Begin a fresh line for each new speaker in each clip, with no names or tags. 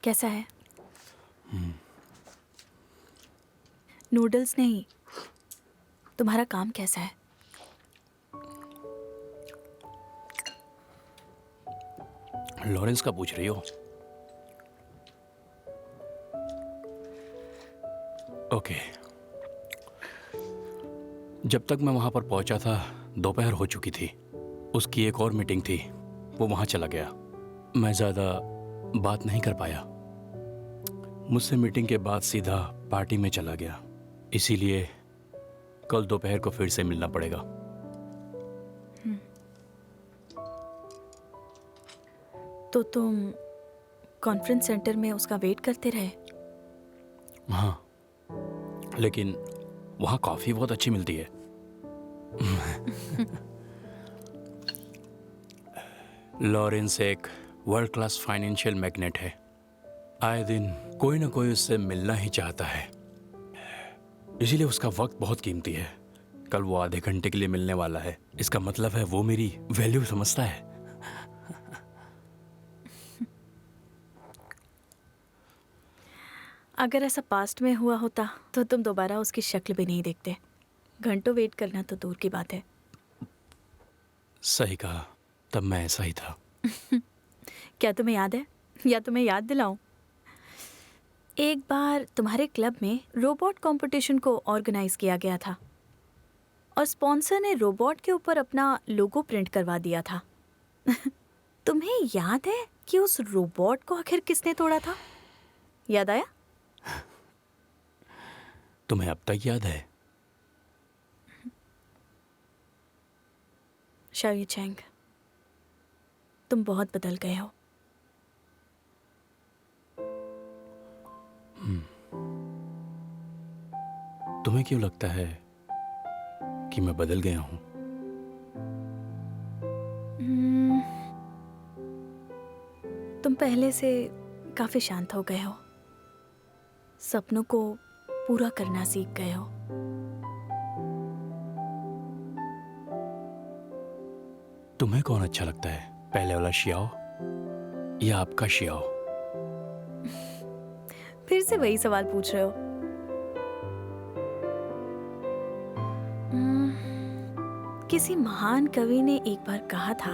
कैसा है? नूडल्स नहीं, तुम्हारा काम कैसा है?
लॉरेंस का पूछ रही हो? ओके। जब तक मैं वहां पर पहुंचा था दोपहर हो चुकी थी। उसकी एक और मीटिंग थी, वो वहां चला गया। मैं ज़्यादा बात नहीं कर पाया। मुझसे मीटिंग के बाद सीधा पार्टी में चला गया, इसीलिए कल दोपहर को फिर से मिलना पड़ेगा।
तो तुम कॉन्फ्रेंस सेंटर में उसका वेट करते रहे?
हाँ, लेकिन वहाँ कॉफ़ी बहुत अच्छी मिलती है। लॉरेंस एक वर्ल्ड क्लास फाइनेंशियल मैग्नेट है। आए दिन कोई ना कोई उससे मिलना ही चाहता है, इसीलिए उसका वक्त बहुत कीमती है। कल वो आधे घंटे के लिए मिलने वाला है। इसका मतलब है वो मेरी वैल्यू समझता है।
अगर ऐसा पास्ट में हुआ होता तो तुम दोबारा उसकी शक्ल भी नहीं देखते। घंटों वेट करना तो दूर की बात है।
सही कहा, तब मैं ऐसा ही था।
क्या तुम्हें याद है, या तुम्हें याद दिलाऊं? एक बार तुम्हारे क्लब में रोबोट कंपटीशन को ऑर्गेनाइज किया गया था और स्पॉन्सर ने रोबोट के ऊपर अपना लोगो प्रिंट करवा दिया था। तुम्हें याद है कि उस रोबोट को आखिर किसने तोड़ा था? याद आया?
तुम्हें अब तक याद है?
शाओ चैंग, तुम बहुत बदल गए हो।
तुम्हें क्यों लगता है कि मैं बदल गया हूं?
तुम पहले से काफी शांत हो गए हो, सपनों को पूरा करना सीख गए हो।
तुम्हें कौन अच्छा लगता है, पहले वाला शियाओ या आपका शियाओ?
फिर से वही सवाल पूछ रहे हो। किसी महान कवि ने एक बार कहा था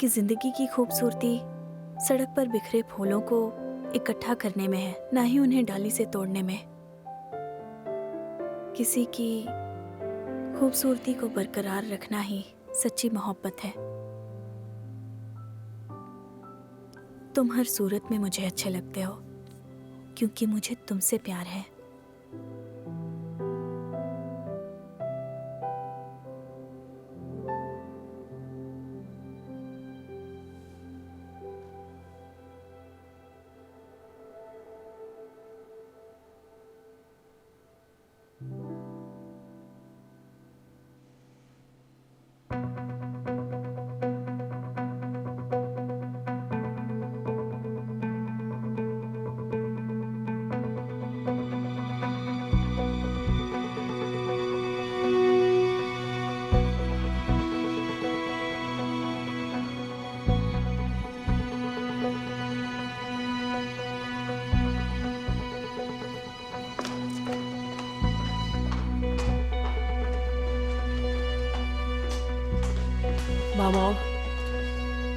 कि जिंदगी की खूबसूरती सड़क पर बिखरे फूलों को इकट्ठा करने में है, ना ही उन्हें डाली से तोड़ने में। किसी की खूबसूरती को बरकरार रखना ही सच्ची मोहब्बत है। तुम हर सूरत में मुझे अच्छे लगते हो, क्योंकि मुझे तुमसे प्यार है।
मामा,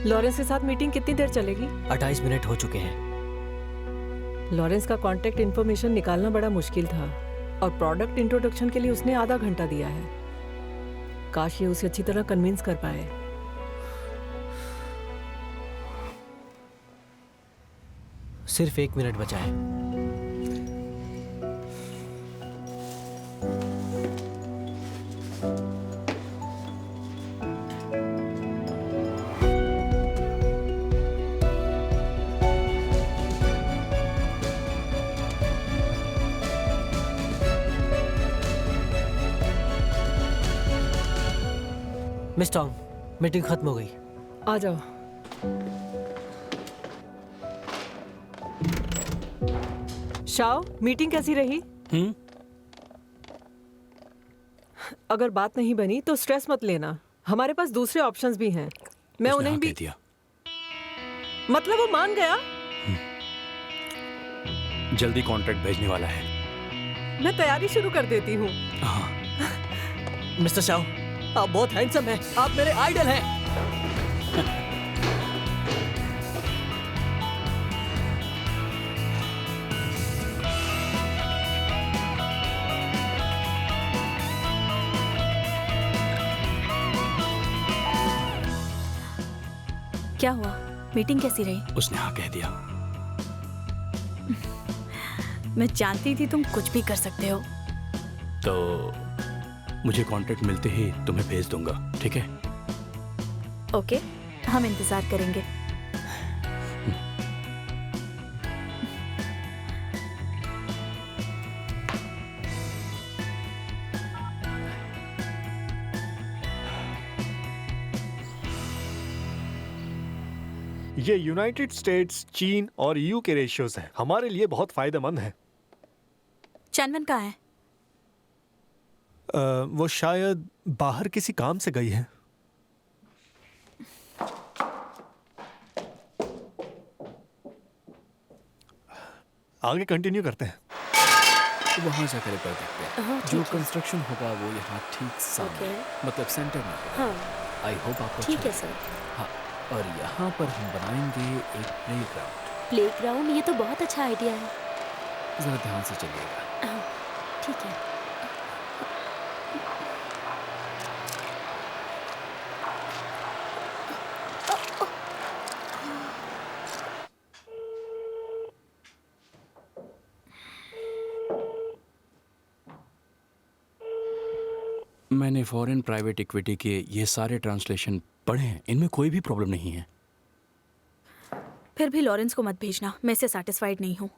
लॉरेंस के साथ मीटिंग कितनी देर चलेगी?
28 मिनट हो चुके हैं।
लॉरेंस का कांटेक्ट इन्फॉर्मेशन निकालना बड़ा मुश्किल था और प्रोडक्ट इंट्रोडक्शन के लिए उसने आधा घंटा दिया है। काश ये उसे अच्छी तरह कन्विंस कर पाए।
सिर्फ 1 मिनट बचा है। मिस टॉम, मीटिंग खत्म हो गई।
आ जाओ। शाओ, मीटिंग कैसी रही? अगर बात नहीं बनी तो स्ट्रेस मत लेना, हमारे पास दूसरे ऑप्शंस भी हैं। मैं उन्हें भी
दिया।
मतलब वो मान गया?
जल्दी कॉन्ट्रैक्ट भेजने वाला है।
मैं तैयारी शुरू कर देती हूँ।
हाँ,
मिस्टर शाओ, आप बहुत हैंडसम हैं। आप मेरे आइडल हैं।
क्या हुआ? मीटिंग कैसी रही?
उसने हाँ कह दिया।
मैं जानती थी तुम कुछ भी कर सकते हो।
तो मुझे कॉन्ट्रैक्ट मिलते ही तुम्हें भेज दूंगा, ठीक है?
ओके, हम इंतजार करेंगे।
ये यूनाइटेड स्टेट्स, चीन और ईयू के रेशियोज हैं। हमारे लिए बहुत फायदेमंद है।
चैनवन कहाँ है?
वो शायद बाहर किसी काम से गई है। आगे कंटिन्यू करते हैं।
वहाँ जाकर एक बार देखते हैं। जो कंस्ट्रक्शन होगा वो यहाँ ठीक सामने, मतलब सेंटर में होगा। आई होप आपको
ठीक
अच्छा
है सर।
हाँ, और यहाँ पर हम बनाएंगे एक प्लेग्राउंड।
प्लेग्राउंड, ये तो बहुत अच्छा आइडिया है।
जरा ध्यान से चलिएगा।
ठीक है।
मैंने फॉरेन प्राइवेट इक्विटी के ये सारे ट्रांसलेशन पढ़े हैं, इनमें कोई भी प्रॉब्लम नहीं है।
फिर भी लॉरेंस को मत भेजना, मैं इससे सैटिस्फाइड नहीं हूँ।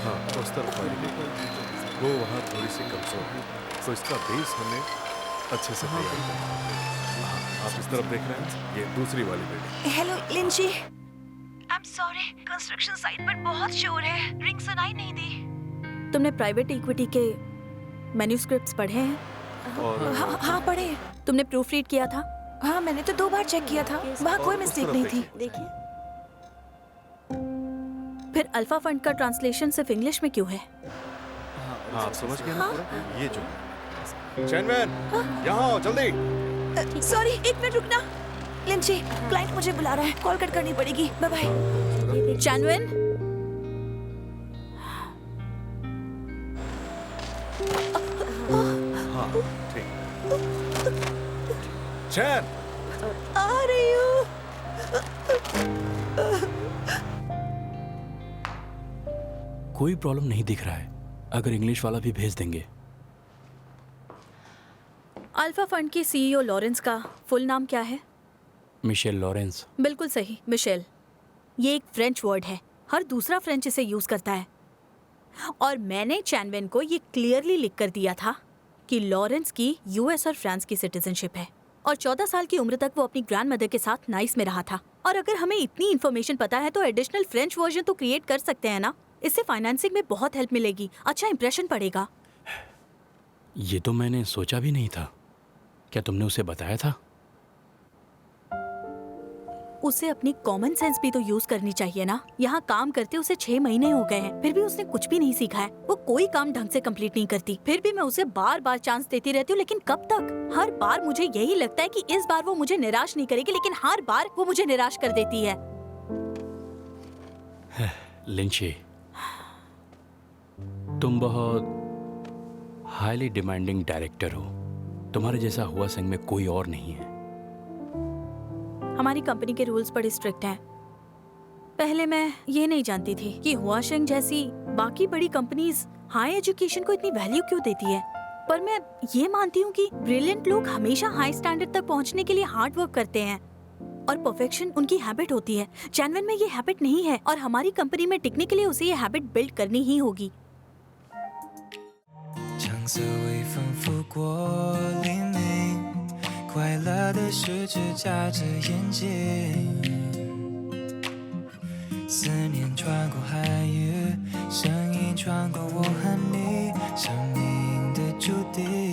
हाँ, उस तरफ वाली देखो, वो वहाँ थोड़ी सी कमजोर है, तो इसका बेस हमें अच्छे से तैयार करना है। आप इस तरफ देख रहे हैं, ये दूसरी वाली building.
Hello लिंची, I am sorry, construction site पर बहुत शोर है, रिंग सुनाई नहीं दी।
तुमने प्राइवेट इक्विटी के मैन्यूस्क्रिप्ट्स पढ़े हैं?
और
हाँ पढ़े।
तुमने प्रूफ रीड किया था?
हाँ, मैंने तो 2 बार चेक किया था, वहाँ कोई मिस्टेक नहीं थी।
देखिए,
फिर अल्फा फंड का ट्रांसलेशन सिर्फ इंग्लिश में क्यों है?
हाँ, आप समझ गए ना पूरा? ये जो चैनमैन, यहाँ आओ जल्दी।
सॉरी, 1 मिनट रुकना। लिंची, क्लाइंट मुझे बुला रहा है, कॉल कट करनी पड़ेगी। Bye bye.
चैनवन,
हाँ, ठीक। चैन,
आ रही हूँ।
कोई प्रॉब्लम नहीं दिख रहा है, अगर इंग्लिश वाला भी भेज देंगे।
अल्फा फंड की सीईओ लॉरेंस का फुल नाम क्या है?
Michelle Lawrence.
बिल्कुल सही, मिशेल। ये एक फ्रेंच वर्ड है, हर दूसरा फ्रेंच इसे यूज करता है। और मैंने चैनवन को ये क्लियरली लिख कर दिया था कि लॉरेंस की यूएस और फ्रांस की सिटीजनशिप है और 14 साल की उम्र तक वो अपनी ग्रैंडमदर के साथ नाइस में रहा था। और अगर हमें इतनी इन्फॉर्मेशन पता है तो एडिशनल फ्रेंच वर्जन तो क्रिएट कर सकते हैं ना। इससे फाइनेंसिंग में बहुत हेल्प मिलेगी, अच्छा इंप्रेशन पड़ेगा।
ये तो मैंने सोचा भी नहीं था। क्या तुमने उसे बताया था?
उसे अपनी कॉमन सेंस भी तो यूज करनी चाहिए ना। यहाँ काम करते उसे 6 महीने हो गए हैं, फिर भी उसने कुछ भी नहीं सीखा है। वो कोई काम ढंग से कंप्लीट नहीं करती, फिर भी मैं उसे बार बार चांस देती रहती हूँ, लेकिन कब तक? हर बार मुझे यही लगता है कि इस बार वो मुझे निराश नहीं करेगी, लेकिन हर बार वो मुझे निराश कर देती है।
लिंची, तुम बहुत हाईली डिमांडिंग डायरेक्टर हो। तुम्हारे जैसा हुआ संग में कोई और नहीं है।
हमारी कंपनी के रूल्स बड़े स्ट्रिक्ट हैं। पहले मैं ये नहीं जानती थी कि हुआशेंग जैसी बाकी बड़ी कंपनीज हाई एजुकेशन को इतनी वैल्यू क्यों देती है। पर मैं ये मानती हूँ कि ब्रिलियंट लोग हमेशा हाई स्टैंडर्ड तक पहुँचने के लिए हार्ड वर्क करते हैं और परफेक्शन उनकी हैबिट होती है। चैनवन में ये हैबिट नहीं है और हमारी कंपनी में टिकने के लिए उसे ये हैबिट बिल्ड करनी ही होगी।
橙色微风拂过黎明，快乐的十指夹着眼睛，思念穿过海域，声音穿过我和你，生命的注定。